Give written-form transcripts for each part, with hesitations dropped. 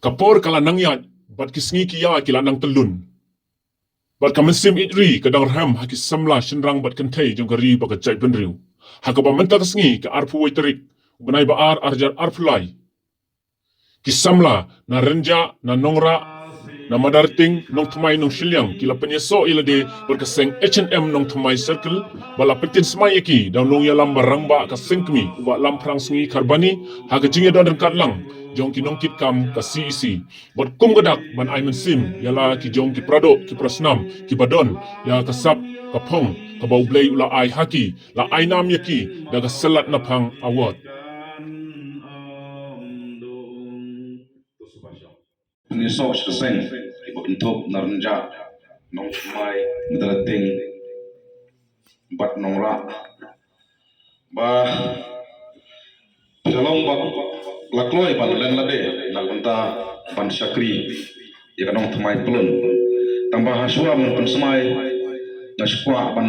Kapor kala nangyat, bat kisngi kiya kila nang telun. Bat kamensim itri kadang ram haki samla shinrang bat kentay jong kari baka jay penriu. Haka ba mentak sngi ka arpu waiterik, benay ba arjar arpulay. Kisamla na renja na nongra na madarting nong tumay nong silyang kila penyeso ila de berkaseng H&M nong tumay circle bala petin semai iki daw nong yalam barangba ka sengkmi uba lamprang sungi karbani haga jingya don lang jong ki nong kit kam ka CEC bot kum gadak ban ay sim yala ki jong ki prado ki prasnam ki badon ya kasap ka pong ka bau blay ula ay haki la ay nam yaki daga selat na pang award. Ni so seng ibu bentuk naranja nong mai medalating bat nongra ba jalong ba lakloi ban len lade lagunta ban syakri ya kanong thmai pelun tambah haswa mun pen semai naspa ban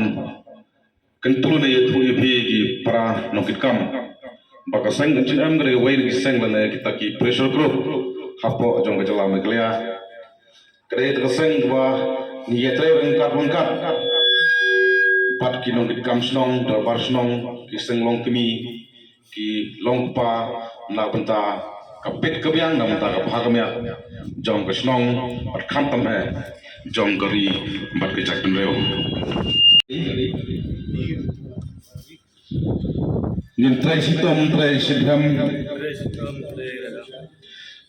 kentulu ne yetu yebi gi para nokit kam baka seng am gre wai gi seng lane kita ki pressure group hapo jong kejala meglea kre terseng dua ni yetre rengkat pat ki nong kit kam snong darbar snong ki seng long kemi ki long pa na benta kapit kebyang na benta ka bhagamya jong ke snong pat kham tam hai jong gari bat ke jak penreo nin trai sitom trai sidham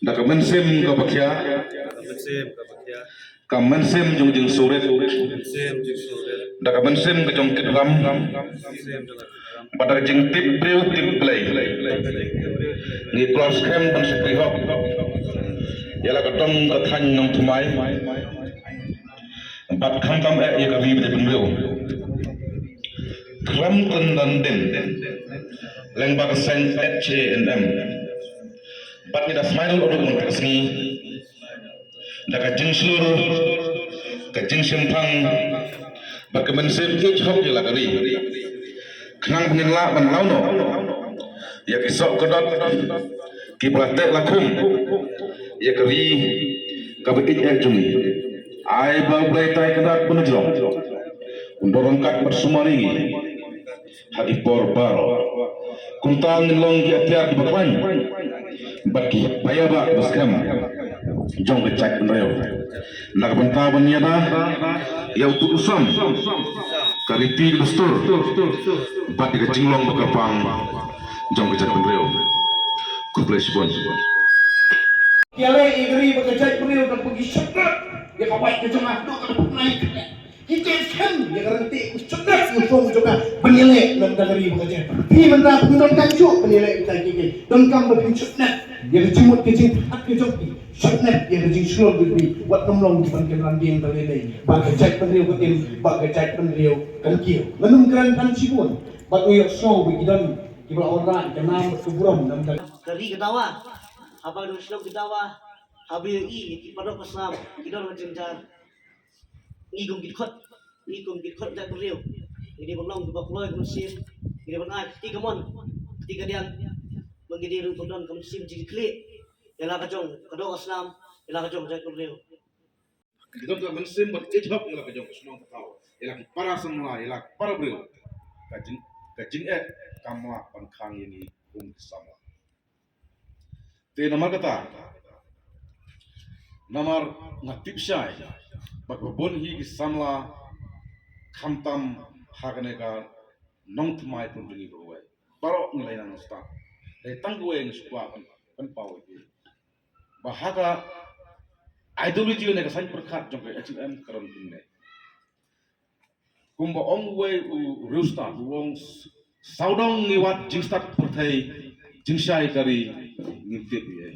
da kamen sem ka bakhya kamen sem jong jing suret da kamen sem ka jong kitram pada jing tip breu tip play ni cross cam ban sekri hok yala ka tong ka than nong thumai bat kham tam e ka bi de breu kram kun dan den leng ba ka sen H&M bat ni da smile odok nong kasni da ka jing seluruh ka jing sempang ba ka men sem ich hok yala ka ri knang bin la ban launo ya ki sok kodot ki prate lakum ya ka ri ka ba ich jung ai ba play tai kadat pun jong undorong kat bersumari hadi por baro kuntang long ki atiar di bakwan baki bayaba baskam jong ke cak penreo nak benta banyada ya utu usam kariti bestur bat ke jinglong bakapang jong ke cak penreo kuples bon kiale igri bakajak penreo dan pergi syekrat dia kawat ke jong aku kan naik kita kan dia garanti syekrat usung juga benilai dalam negeri bakajak pi mentah pindon kancu benilai kita kiki don kam berpin syekrat dia kecimut kecing hat ke jong syekrat dia kecing slot di buat nomlong di bangkai landing terlelai bakajak penreo ketim bakajak penreo kan kieu menung keran kan sibun bat uyok show begidan kibla orang kenam kuburam dalam Kari ketawa, apa dulu Islam ketawa, habis ini pada pasal kita orang cencar, ngigum gikot tak beriu, ini belum tu bakloi musim, ini benar tiga dia menjadi rukunan musim jadi klik, ialah kacung kedua Islam, ialah kacung tak beriu. kita tu mensim bercecap ngala ka jong snong tau ela ki para semula ela para brio kajing kamla pan khang ini sama te namar kata namar ngatip syai bak bon hi ki samla khamtam hagane ka nong thmai pun ringi roe baro nglai nang sta le tangwe ng spa pan pau ki bahaga ideology ne ka san prakhat jong ke H&M karon tunne kumba ongwe rusta wong saudong niwat jingstat perthai jingshai kari ngintip ye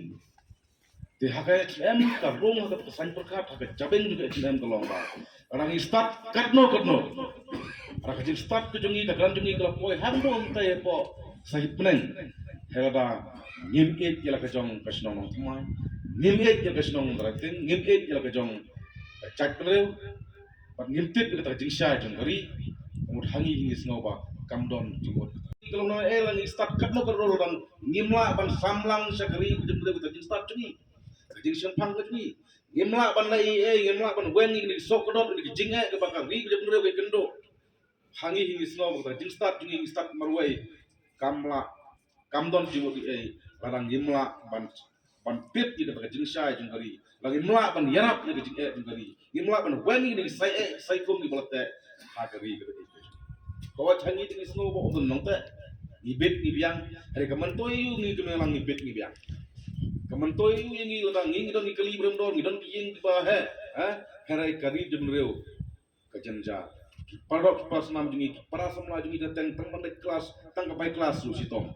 te haka H&M ka rong haka san prakhat haka jabeng juga H&M ka long ba orang start katno ara ka jing start ko jongi ka gran jongi ka poi hando mtai po sahip neng helada ngim ke yala ka jong kasnong nong thmai ngim et ya kasnong drating ngim et ya ka jong cak reu pat ngim tit ka jing sha jong kari mut hangi hingi sngo ba kamdon jimot kalau no elang start kat no ka rolo dan ngim la ban samlang sa kari jong ka jing start jungi jing siang pang lagi ngemla ban lai ngemla ban wen ni sok kodot ni jing ke bakal ri jam reu ke kendo hangi hingi snow ba jing start marwai kamla kamdon jiwo di larang ngemla ban pit ni ba jing sai jing kari lagi ngemla ban yarap ni jing jing kari ngemla ban wen ni sai kum ni balate ha kari ke ko hangi ni snow ba on nong te ibet ni biang hari kamantoy yu ni kemelang ibet ni biang kamantoy yu yang ni ladang ni don ni kali brem don ni don yeng ba hari kari jam reu kajenja parok pas nam jungi para samla jungi datang tang pandai kelas tang ke baik kelas lu sitom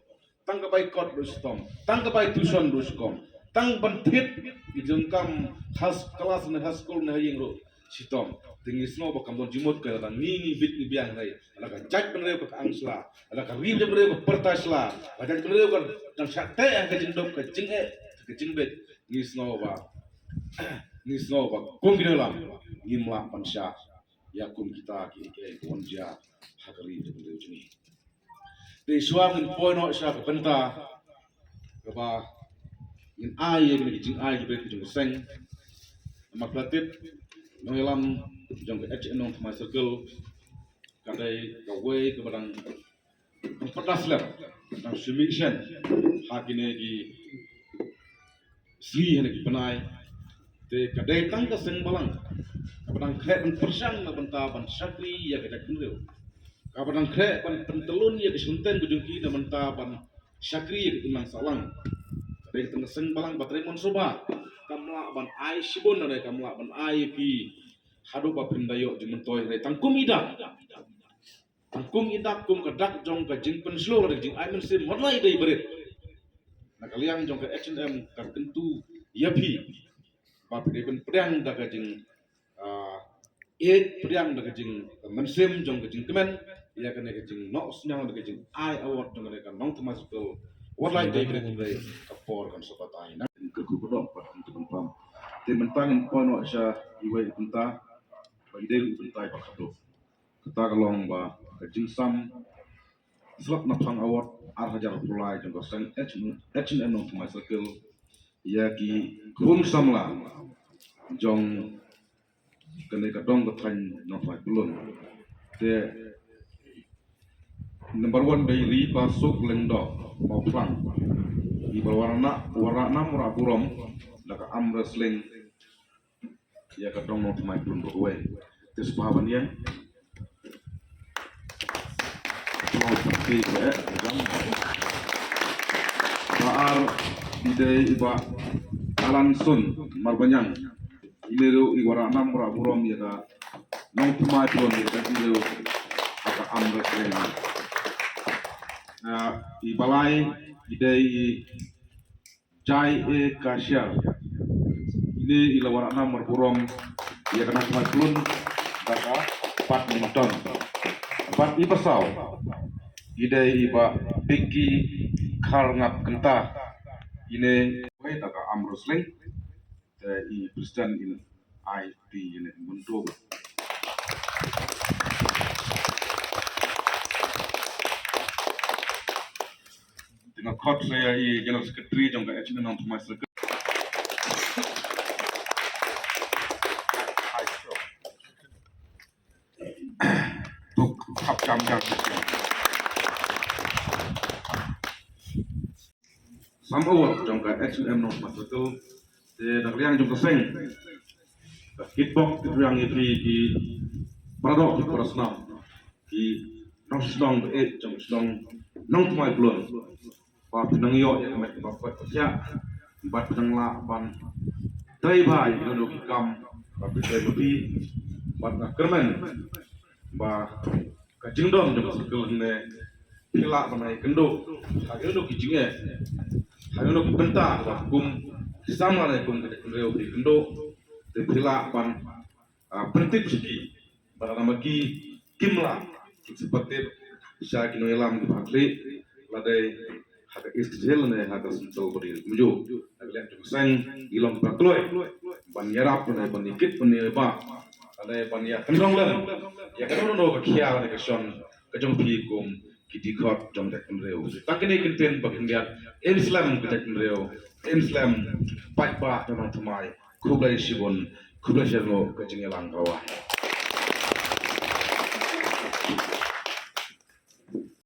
tang ke baik kot lu sitom tang ke baik tuition lu sitom tang bentit di jengkam khas kelas ni khas sekolah ni yang ru sitom tinggi snow bakam don jumut ke ladang ni bit ni biang rai ala ka jaj ben reu ka angsla ala ka rib jam reu ka pertasla ala jaj ben reu ka dang sakte ka jindop ka jingbet ni snow ba kum gidalam ngimla pansha ya kum kita ki konja hakari jam reu juni de suam in poino sha ka benta ka ba in ai ni jing ai bet jing seng maklatit mengelam jong ke HN my circle kadai gawai ke badang pedas lah tentang submission hakine di sri hene ki penai te kadai tang ke seng balang badang kret persang na benta ban sakri ya ke takun ka badang kret ban pentelun ya ke sunten bujungki na benta ban sakri ya ke tunang salang kadai tang seng balang batrai monsoba kamla ban ai sibon na kamla ban ai pi hadu ba pindayo jumentoy re tangkum ida kum kadak jong ka jing penslo re jing ai men sim modlai dei berit na kaliang jong ka H&M ka kentu yapi ba pede ben pedang da ka jing pedang da ka jing mensim jong ka jing kemen ya ka ne ka jing no nyang da ka jing ai award jong ka nong thomas ko modlai dei berit re ka por kan sopatai na ke ku bodok pa untuk pam te mentang pono sya iwe punta bandel puntai pa kato kata kalong ba kajing sam slap na pang award ar hajar pulai jong sen H&M no my circle ya ki kum samla jong kene ka dong ka than no fa bulun te number 1 dai ri pa sok lengdo mau plang di warna murah burom laka am wrestling ya ka dong not my pun go tes pahaban ya mau pergi ke jam baar ide iba alan sun marbanyang ilero warna murah burom ya ka not my pun ya ka ilero ka am wrestling i balai ide Jai Kasyar ini ilawara nomor burom ia kena maklun kata badminton pesau ide iba Vicky Karngap Kenta ini kata Amrosling i presiden in IT ini bentuk dengan kot saya i general secretary jong ka H&M non my circle tuk hap jam sam award jong ka H&M non my circle de dak liang jong ka seng hitbox tu yang di paradok di Korasnam di nong sedong jong sedong nong my blon ba pinang yo ya kemet ba ya bat pinang la ban trai bai no ki kam ba trai lobi bat na kermen ba ka jingdom jong sekul ne pila banai kendo ha kendo ki jinge ha kendo ki benta ba kum sama ne kum ke kendo ki kendo te pila ban pentit siki ba nama ki kimla seperti saya kino elam di bakri ladai haka istijel ne haka sentul beri mujo agak tu sang ilong bakloi ban yarap ne ban ikit ban ba ladai ban ya kendong lan ya kendong no ka khia ne ka son ka jong pi kum kiti khot jong dak reu tak ne kinten bak india islam ka dak reu Islam Pak Bah Tanah Tumai Kublai Shibun Kublai Sherno Kecing Elang Bawah